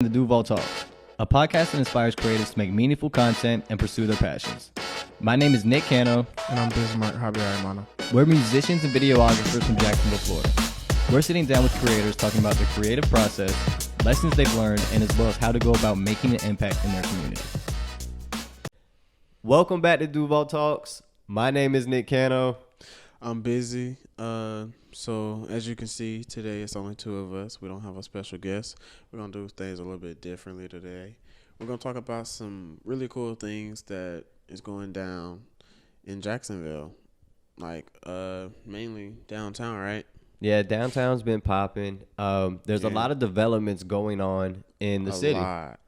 The Duval Talks, a podcast that inspires creators to make meaningful content and pursue their passions. My name is Nick Cano. And I'm Bismarck Javier Hermano. We're musicians and videographers from Jacksonville, Florida. We're sitting down with creators talking about their creative process, lessons they've learned, and as well as how to go about making an impact in their community. Welcome back to Duval Talks. My name is Nick Cano. I'm busy. So as you can see, today it's only two of us. We don't have a special guest. We're going to do things a little bit differently today. We're going to talk about some really cool things that is going down in Jacksonville. Like, mainly downtown, right? Yeah, downtown's been popping. There's a lot of developments going on in the city. Lot.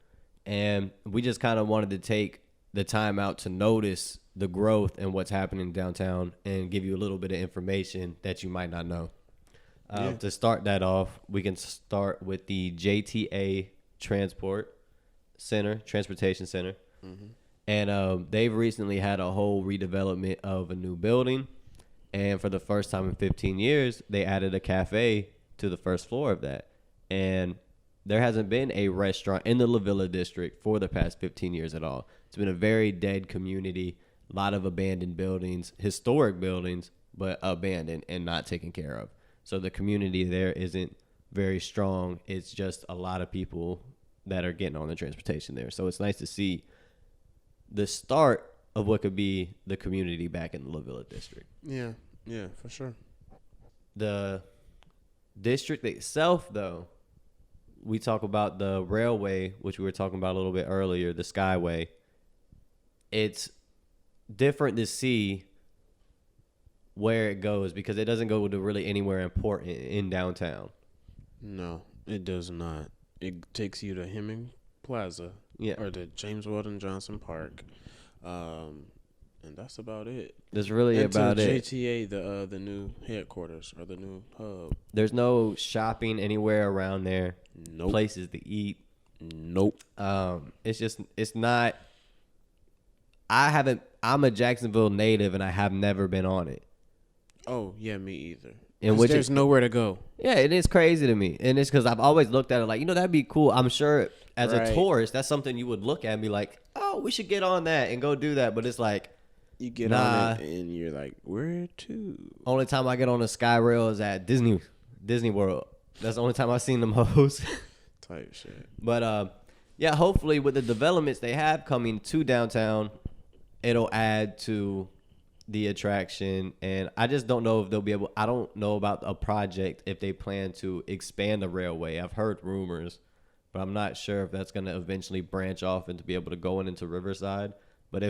And we just kind of wanted to take the time out to notice the growth and what's happening downtown and give you a little bit of information that you might not know. To start that off, we can start with the JTA Transportation Center. Mm-hmm. And they've recently had a whole redevelopment of a new building. And for the first time in 15 years, they added a cafe to the first floor of that. And there hasn't been a restaurant in the La Villa district for the past 15 years at all. It's been a very dead community, a lot of abandoned buildings, historic buildings, but abandoned and not taken care of. So the community there isn't very strong. It's just a lot of people that are getting on the transportation there. So it's nice to see the start of what could be the community back in the La Villa district. Yeah, for sure. The district itself, though, we talk about the railway, which we were talking about a little bit earlier, the Skyway. It's different to see where it goes because it doesn't go to really anywhere important in downtown. No, it does not. It takes you to Hemming Plaza, or the James Weldon Johnson Park, and that's about it. That's really and about it. JTA, the new headquarters or the new hub. There's no shopping anywhere around there. Nope. Places to eat. Nope. It's not. I'm a Jacksonville native and I have never been on it. Oh, yeah, me either. And there's nowhere to go. Yeah, it is crazy to me. And it's because I've always looked at it like, that'd be cool. I'm sure as a tourist, that's something you would look at and be like, oh, we should get on that and go do that. But it's like, you get on it and you're like, where to? Only time I get on the Sky Rail is at Disney World. That's the only time I've seen them host. Type shit. But, hopefully with the developments they have coming to downtown, it'll add to the attraction. And I just don't know if they'll be able. I don't know about a project if they plan to expand the railway. I've heard rumors, but I'm not sure if that's going to eventually branch off and to be able to go into Riverside. But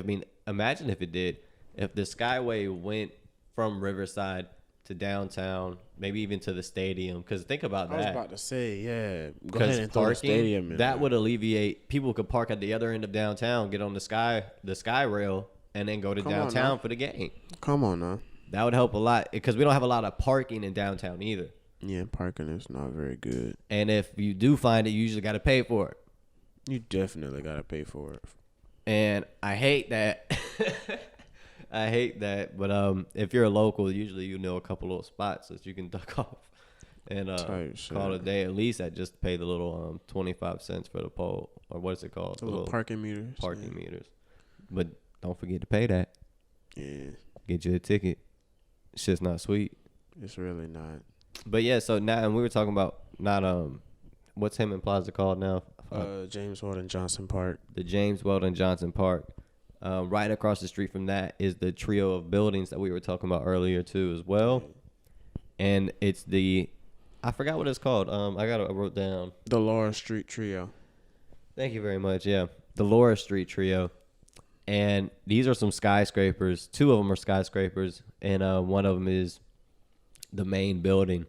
imagine if it did. If the Skyway went from Riverside to downtown, maybe even to the stadium. Because think about that. I was about to say, yeah. Go ahead and throw the stadium in. That would alleviate. People could park at the other end of downtown, get on the Sky Rail, and then go to downtown for the game. Come on now. That would help a lot because we don't have a lot of parking in downtown either. Yeah, parking is not very good. And if you do find it, you usually got to pay for it. You definitely got to pay for it. And I hate that. I hate that. But if you're a local, usually you know a couple little spots that you can duck off and call it a day. At least I just pay the little 25 cents for the pole. Or what is it called? The little parking meters. Parking meters. But don't forget to pay that. Yeah. Get you a ticket. It's just not sweet. It's really not. But yeah, so now, and we were talking about what's Hemming Plaza called now? James Weldon Johnson Park. The James Weldon Johnson Park. Right across the street from that is the trio of buildings that we were talking about earlier too as well. And it's I forgot what it's called. I wrote down. The Laura Street Trio. Thank you very much. Yeah. The Laura Street Trio. And these are some skyscrapers. Two of them are skyscrapers. And one of them is the main building.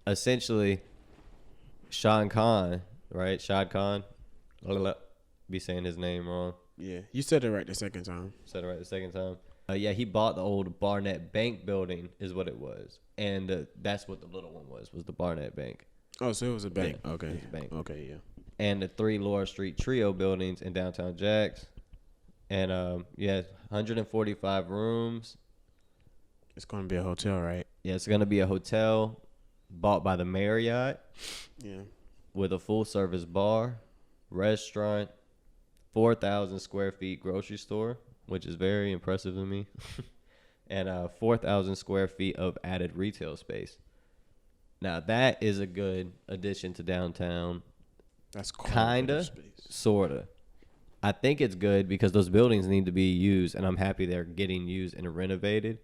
Essentially, Shad Khan, right? Shad Khan. Be saying his name wrong. Yeah. You said it right the second time. Said it right the second time. He bought the old Barnett Bank building is what it was. And that's what the little one was the Barnett Bank. Oh, so it was a bank. Yeah, okay. It was a bank. Okay, yeah. And the 3 Laura Street Trio buildings in downtown Jax. And 145 rooms. It's going to be a hotel, right? Yeah, it's going to be a hotel bought by the Marriott. Yeah. with a full service bar, restaurant, 4,000 square feet grocery store, which is very impressive to me, and 4,000 square feet of added retail space. Now, that is a good addition to downtown. That's Kinda, sorta. I think it's good because those buildings need to be used, and I'm happy they're getting used and renovated.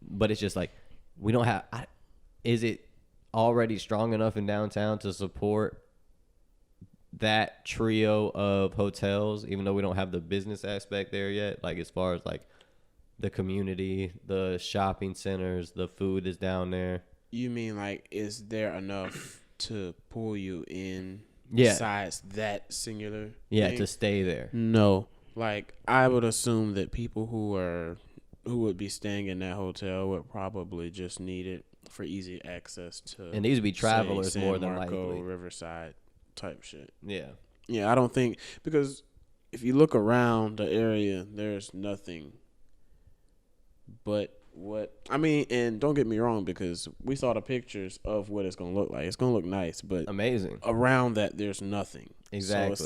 But it's just like, we don't have... is it already strong enough in downtown to support that trio of hotels, even though we don't have the business aspect there yet? Like, as far as, like, the community, the shopping centers, the food is down there. You mean, like, is there enough to pull you in besides that singular thing? To stay there? No. Like, I would assume that people who would be staying in that hotel would probably just need it for easy access to... And these would be travelers San more than Marco, likely. Riverside type shit. Yeah. Yeah, I don't think... Because if you look around the area, there's nothing but what... I mean, and don't get me wrong, because we saw the pictures of what it's going to look like. It's going to look nice, but... Amazing. Around that, there's nothing. Exactly.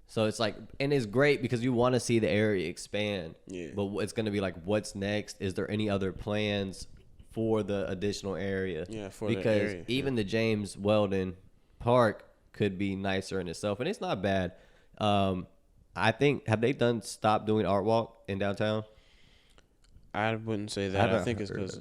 So it's like... and it's great because you want to see the area expand. Yeah. But it's going to be like, what's next? Is there any other plans for the additional area? Yeah, for because the area. Because even the James Weldon Park could be nicer in itself, and it's not bad. I think, have they stopped doing Art Walk in downtown? I wouldn't say that. I think it's because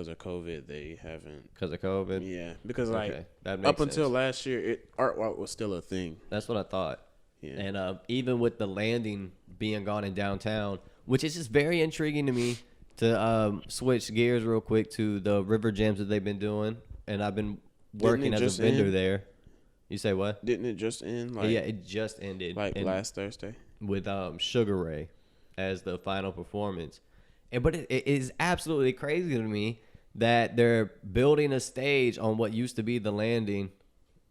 of COVID they haven't. Because of COVID? Yeah, because like that makes up until sense. last year, Art Walk was still a thing. That's what I thought. Yeah. And even with the landing being gone in downtown, which is just very intriguing to me, to switch gears real quick to the river jams that they've been doing, and I've been working as a vendor there. You say what? Didn't it just end? Like, yeah, it just ended. Like last Thursday. With Sugar Ray as the final performance. But it is absolutely crazy to me that they're building a stage on what used to be the landing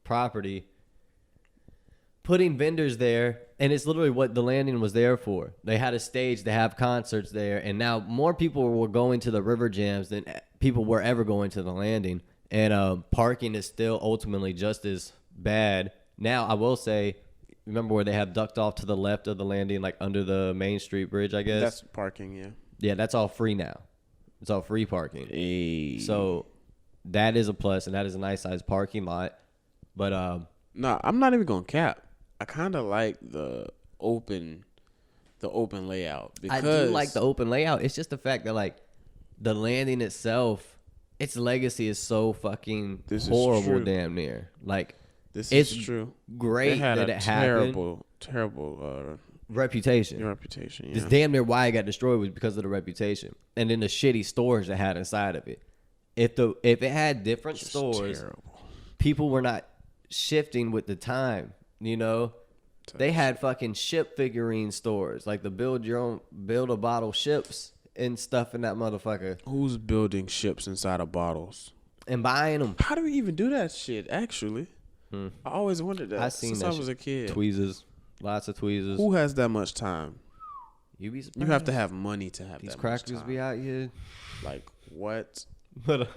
property, putting vendors there, and it's literally what the landing was there for. They had a stage to have concerts there, and now more people were going to the river jams than people were ever going to the landing. And parking is still ultimately just as bad. Now, I will say, remember where they have ducked off to the left of the landing, like under the Main Street Bridge, I guess? That's parking, yeah. Yeah, that's all free now. It's all free parking. Hey. So that is a plus, and that is a nice size parking lot. But no, I'm not even gonna cap. I kind of like the open layout. Because I do like the open layout. It's just the fact that like the landing itself, its legacy is so fucking horrible, damn near. Like this it's is true. Great that it happened. Terrible reputation. Yeah. Just damn near why it got destroyed was because of the reputation, and then the shitty stores it had inside of it. If it had different stores, people were not shifting with the time. You know, they had fucking ship figurine stores, like the build a bottle ships and stuff in that motherfucker. Who's building ships inside of bottles and buying them? How do we even do that shit? Actually, I always wondered that. I seen since that I was a kid. Tweezers, lots of tweezers. Who has that much time? You be surprised. You have to have money to have these that crackers much time. be out here. Like what? But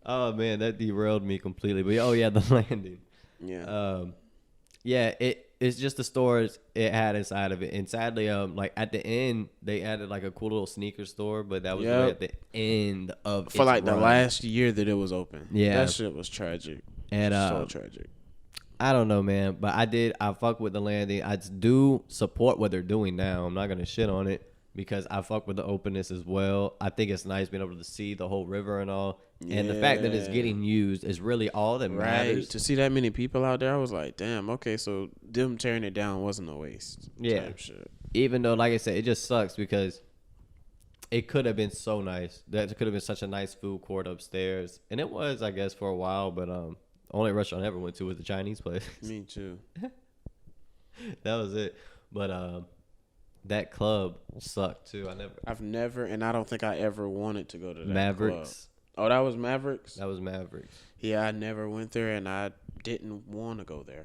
oh man, that derailed me completely. But oh yeah, the landing. Yeah. Yeah, it's just the stores it had inside of it, and sadly, like at the end, they added like a cool little sneaker store, but that was really at the end of for like run. The last year that it was open. Yeah, that shit was tragic. And so tragic. I don't know, man, but I fuck with the landing. I do support what they're doing now. I'm not gonna shit on it because I fuck with the openness as well. I think it's nice being able to see the whole river and all. And the fact that it's getting used is really all that matters. To see that many people out there, I was like, damn, okay, so them tearing it down wasn't a waste. Yeah. Type shit. Even though, like I said, it just sucks because it could have been so nice. That could have been such a nice food court upstairs. And it was, I guess, for a while, but only restaurant I ever went to was the Chinese place. Me too. That was it. But that club sucked too. I've never, and I don't think I ever wanted to go to that Mavericks. club. Oh, that was Mavericks? That was Mavericks. Yeah, I never went there, and I didn't want to go there.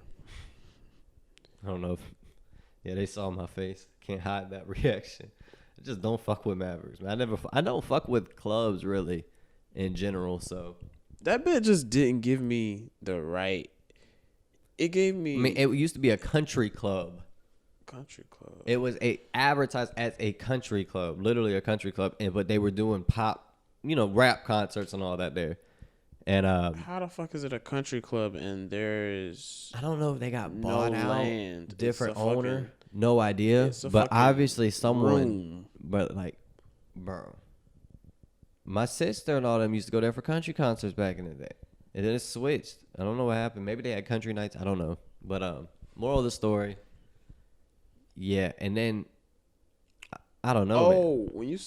I don't know if... Yeah, they saw my face. Can't hide that reaction. I just don't fuck with Mavericks, man. I don't fuck with clubs, really, in general, so... That bit just didn't give me the right It gave me. I mean, it used to be a country club. Country club. It was advertised as a country club, literally a country club, but they were doing pop, rap concerts and all that there. And how the fuck is it a country club and there's I don't know if they got bought out, land. different owner, no idea. But obviously someone, room. but like, bro, my sister and all them used to go there for country concerts back in the day, and then it switched. I don't know what happened. Maybe they had country nights. I don't know. But moral of the story, yeah. And then I don't know. Oh, when you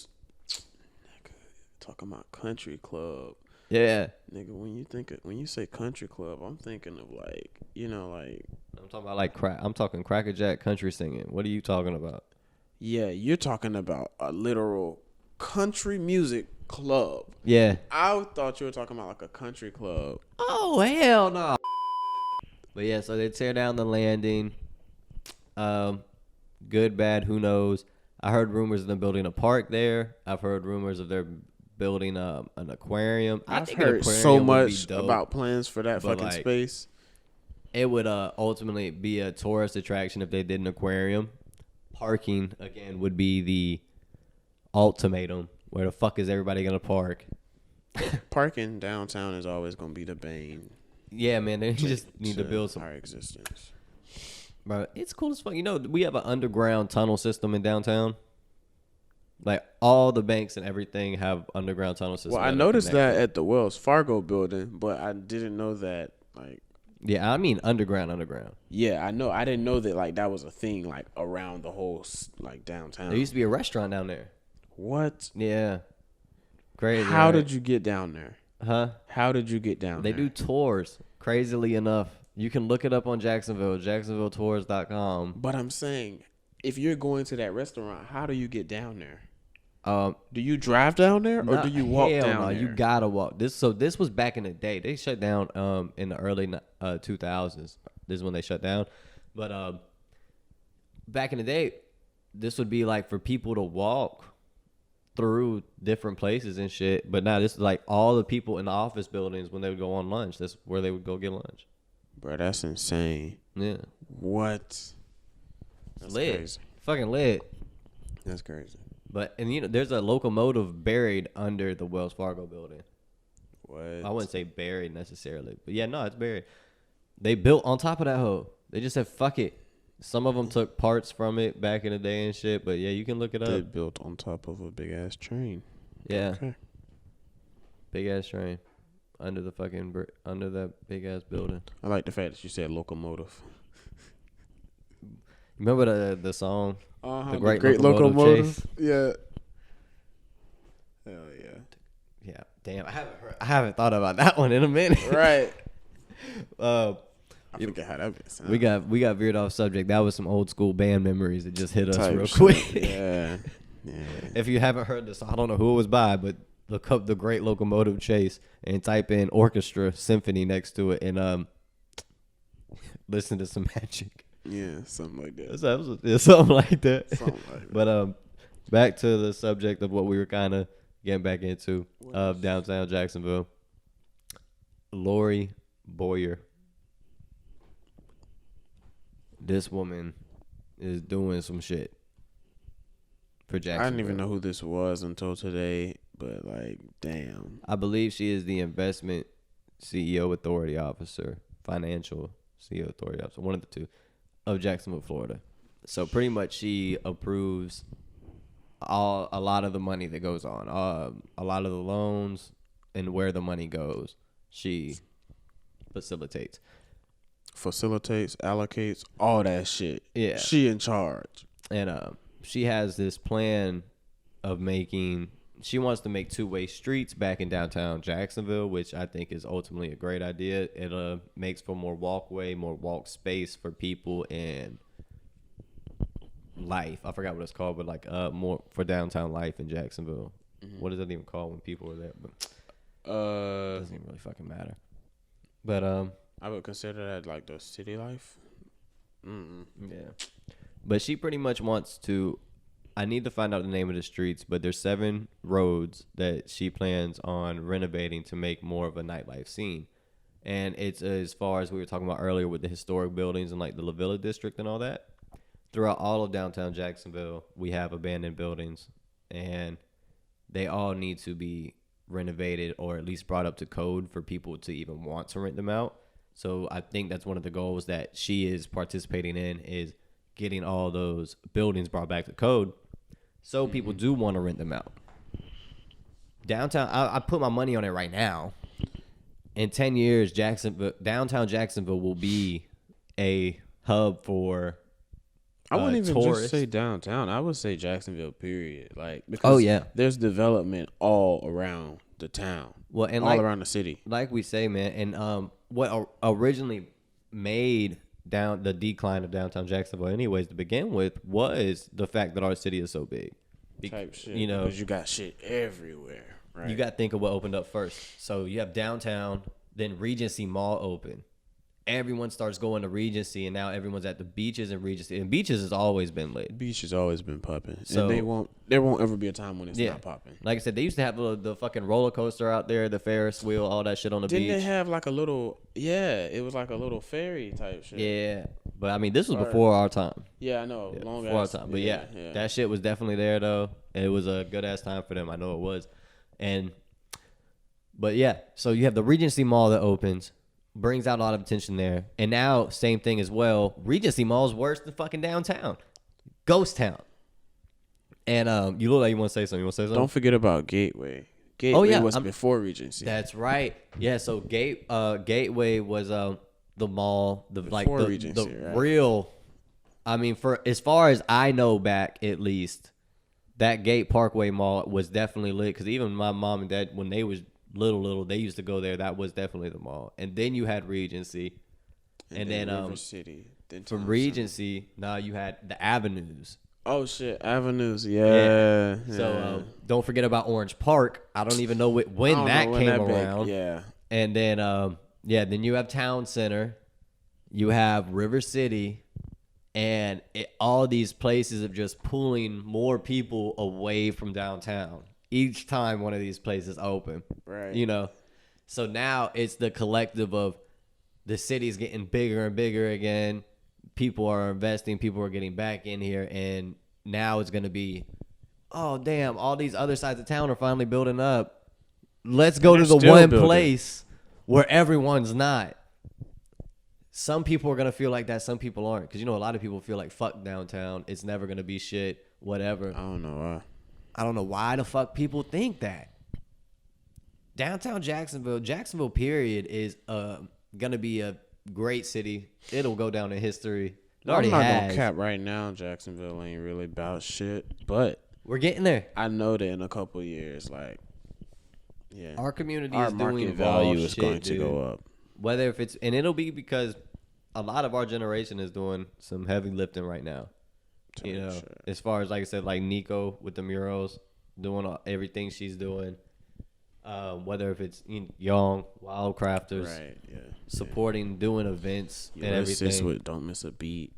talking about country club. Yeah, Nigga, when you say country club, I'm thinking of like, I'm talking about like crack. I'm talking Cracker Jack country singing. What are you talking about? Yeah, you're talking about a literal country music club. Yeah. I thought you were talking about like a country club. Oh hell no. But yeah, so they tear down the landing. Good, bad, who knows? I heard rumors of them building a park there. I've heard rumors of their building an aquarium. I've heard so much about plans for that fucking space. It would ultimately be a tourist attraction if they did an aquarium. Parking, again, would be the ultimatum. Where the fuck is everybody going to park? Parking downtown is always going to be the bane. Yeah, man. They just need to build some. Our existence. Bro, it's cool as fuck. We have an underground tunnel system in downtown. Like, all the banks and everything have underground tunnel systems. Well, I noticed that at the Wells Fargo building, but I didn't know that, like... Yeah, I mean underground. Yeah, I know. I didn't know that, like, that was a thing, like, around the whole, like, downtown. There used to be a restaurant down there. What? Yeah. Crazy. How did you get down there? Huh? How did you get down there? They do tours, crazily enough. You can look it up on Jacksonville, jacksonvilletours.com. But I'm saying, if you're going to that restaurant, how do you get down there? Do you drive down there or do you walk down there? You gotta walk. This was back in the day. They shut down in the early 2000s. This is when they shut down. But back in the day, this would be like for people to walk through different places and shit. But now this is like all the people in the office buildings when they would go on lunch. That's where they would go get lunch. Bro, that's insane. Yeah. What? That's lit. Crazy. Fucking lit. That's crazy. But there's a locomotive buried under the Wells Fargo building. What? I wouldn't say buried necessarily, but yeah, no, it's buried. They built on top of that hoe. They just said fuck it. Some of them took parts from it back in the day and shit, but yeah, you can look it up. They built on top of a big ass train. Yeah. Okay. Big ass train under the fucking under that big ass building. I like the fact that you said locomotive. Remember the song? The Great Locomotive. Yeah. Hell yeah. Yeah. Damn, I haven't thought about that one in a minute. Right. I forget how that sounds. We got veered off subject. That was some old school band memories that just hit us real quick. Yeah. Yeah. If you haven't heard this, I don't know who it was by, but look up The Great Locomotive Chase and type in orchestra symphony next to it and listen to some magic. Yeah, something like that. Something like that. Something like that. But back to the subject of what we were kind of getting back into of downtown Jacksonville. Lori Boyer. This woman is doing some shit for Jacksonville. I didn't even know who this was until today, but like, damn. I believe she is the investment CEO authority officer, financial CEO authority officer, one of the two. Of Jacksonville, Florida. So pretty much she approves a lot of the money that goes on, a lot of the loans and where the money goes. She facilitates, allocates, all that shit. Yeah, she in charge. And she has this plan of she wants to make two-way streets back in downtown Jacksonville, which I think is ultimately a great idea. It makes for more walkway, more walk space for people and life. I forgot what it's called, but like more for downtown life in Jacksonville. Mm-hmm. What is that even called when people are there? But it doesn't even really fucking matter. But I would consider that like the city life. Yeah, but she pretty much wants to. I need to find out the name of the streets, but there's 7 roads that she plans on renovating to make more of a nightlife scene. And it's as far as we were talking about earlier with the historic buildings and like the La Villa district and all that. Throughout all of downtown Jacksonville, we have abandoned buildings, and they all need to be renovated or at least brought up to code for people to even want to rent them out. So I think that's one of the goals that she is participating in, is getting all those buildings brought back to code so people do want to rent them out. Downtown, I put my money on it right now. In 10 years, downtown Jacksonville will be a hub for I wouldn't even tourists. just say downtown. I would say Jacksonville, period. Like, because there's development all around the town. Well, and all around the city. Like we say, man, and what originally made the decline of downtown Jacksonville anyways to begin with was the fact that our city is so big. Type shit. You know, because you got shit everywhere. Right. You got to think of what opened up first. So you have downtown, then Regency Mall open. Everyone starts going to Regency, and now everyone's at the beaches and Regency. And beaches has always been lit. Beach has always been popping. So and there won't ever be a time when it's not popping. Like I said, they used to have the fucking roller coaster out there, the Ferris wheel, all that shit on the beach. Didn't they have like a little, it was like a little ferry type shit. Yeah. But I mean, this was before our time. Yeah, I know. Yeah, long before ass our time. But yeah, that shit was definitely there, though. It was a good ass time for them. I know it was. But yeah, so you have the Regency Mall that opens, brings out a lot of attention there. And now, same thing as well. Regency Mall is worse than fucking downtown. Ghost town. And you look like you want to say something. You want to say something? Don't forget about Gateway. Gateway was before Regency. That's right. Yeah, so Gateway was the mall, the Regency, right? Real. I mean, for as far as I know back, at least, that Gate Parkway Mall was definitely lit. Because even my mom and dad, when they was little, they used to go there. That was definitely the mall. And then you had Regency, and then River City. Then from Regency, now you had the Avenues. Oh shit, Avenues, yeah. So don't forget about Orange Park. I don't even know when that came around. Yeah. And then then you have Town Center, you have River City, and all these places of just pulling more people away from downtown each time one of these places open. Right. You know, so now it's the collective of the city's getting bigger and bigger again. People are investing. People are getting back in here. And now it's going to be, oh, damn, all these other sides of town are finally building up. Let's go to the one place where everyone's not. Some people are going to feel like that. Some people aren't. Because, you know, a lot of people feel like, fuck downtown. It's never going to be shit, whatever. I don't know why. I don't know why the fuck people think that. Downtown Jacksonville period is going to be a great city. It'll go down in history. It already I'm not has. gonna cap right now. Jacksonville ain't really about shit, but we're getting there. I know that in a couple of years, like, our community our is doing market value is shit, going to go up. Whether if it's, and it'll be because a lot of our generation is doing some heavy lifting right now. You know, as far as, like I said, like Nico with the murals, doing everything she's doing. Whether if it's young wild crafters, right? Yeah, supporting, doing events and everything. With Don't Miss a Beat.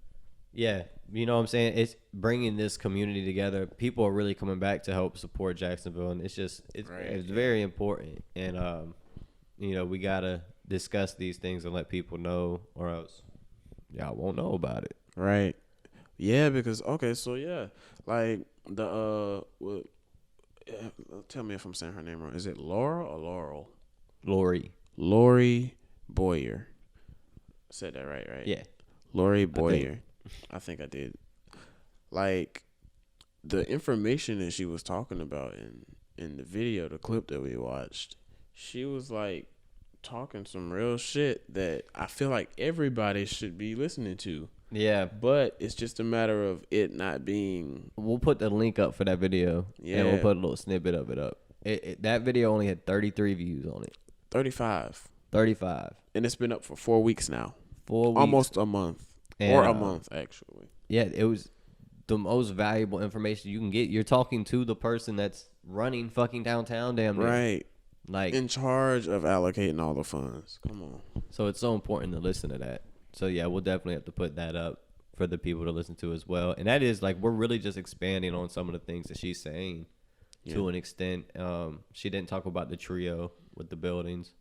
Yeah, you know what I'm saying. It's bringing this community together. People are really coming back to help support Jacksonville, and it's very important. And you know, we gotta discuss these things and let people know, or else y'all won't know about it. Right. Yeah, because like the tell me if I'm saying her name wrong. Is it Laura or Laurel? Lori Boyer. I said that right? Yeah. Lori Boyer. I think I did. Like, the information that she was talking about in the video, the clip that we watched, she was like talking some real shit that I feel like everybody should be listening to. Yeah, but it's just a matter of it not being. We'll put the link up for that video. Yeah, and we'll put a little snippet of it up. That video only had 33 views on it. 35. And it's been up for 4 weeks now. 4 weeks. Almost a month. Or a month, actually. Yeah, it was the most valuable information you can get. You're talking to the person that's running fucking downtown damn near. Right. Like, in charge of allocating all the funds. Come on. So it's so important to listen to that. So yeah, we'll definitely have to put that up for the people to listen to as well. And that is, like, we're really just expanding on some of the things that she's saying to an extent. She didn't talk about the trio with the buildings.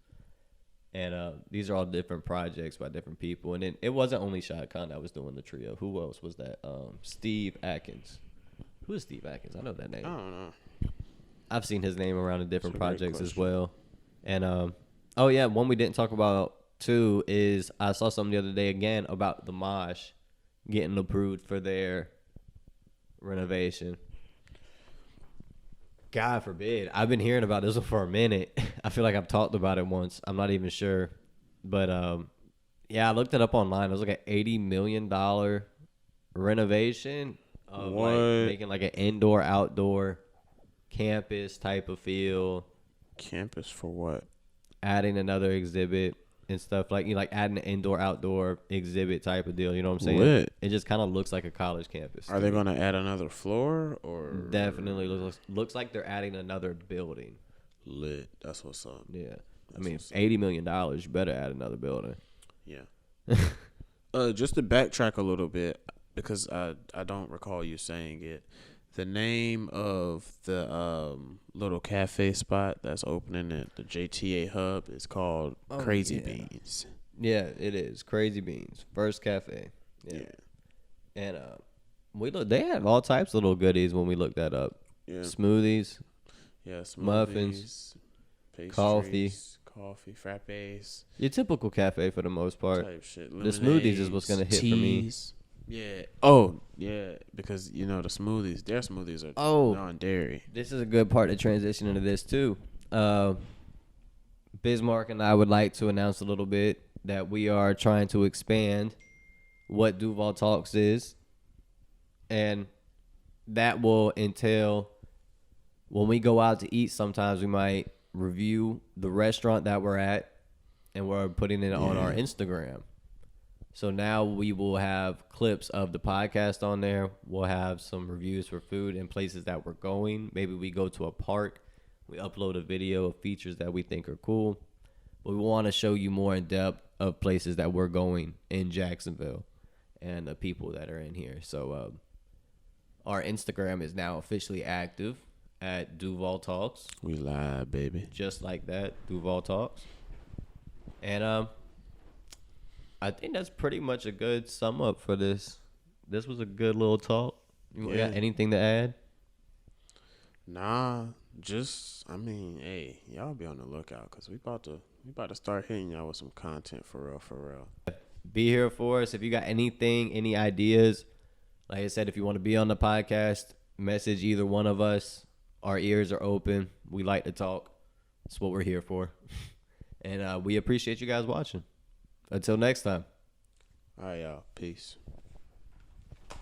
And these are all different projects by different people. And it wasn't only Shad Khan that was doing the trio. Who else was that? Steve Atkins. Who is Steve Atkins? I know that name. I don't know. I've seen his name around in different That's a great projects as question. well. And oh yeah, one we didn't talk about too is I saw something the other day again about the Mosh getting approved for their renovation. God forbid. I've been hearing about this one for a minute. I feel like I've talked about it once. I'm not even sure. But yeah, I looked it up online. It was like an $80 million renovation of What? like making like an indoor outdoor campus type of feel, Campus for what? adding another exhibit and stuff like like adding an indoor outdoor exhibit type of deal. You know what I'm saying? Lit. It just kind of looks like a college campus. Are they gonna add another floor or? Definitely looks like they're adding another building. Lit. That's what's up. Yeah, That's what's up. $80 million. You better add another building. Yeah. Just to backtrack a little bit because I don't recall you saying it. The name of the little cafe spot that's opening at the JTA Hub is called Crazy yeah. Beans. Yeah, it is Crazy Beans First Cafe. Yeah. And they have all types of little goodies when we looked that up. Yeah. Smoothies, Yeah. Smoothies, muffins, pastries, coffee, frappes, your typical cafe for the most part. type shit. The smoothies is what's gonna hit for me. teas. Yeah. Oh, yeah. Because their smoothies are non-dairy. This is a good part to transition into this too. Bismarck and I would like to announce a little bit that we are trying to expand what Duval Talks is, and that will entail when we go out to eat. Sometimes we might review the restaurant that we're at, and we're putting it on our Instagram. So now we will have clips of the podcast on there. We'll have some reviews for food and places that we're going. Maybe we go to a park. We upload a video of features that we think are cool. But we want to show you more in depth of places that we're going in Jacksonville and the people that are in here. So our Instagram is now officially active at Duval Talks. We live, baby. Just like that, Duval Talks. And I think that's pretty much a good sum up for this. This was a good little talk. You got anything to add? Nah, hey, y'all be on the lookout because we about to start hitting y'all with some content for real. Be here for us. If you got anything, any ideas, like I said, if you want to be on the podcast, message either one of us. Our ears are open. We like to talk. That's what we're here for. And we appreciate you guys watching. Until next time. All right, y'all. Peace.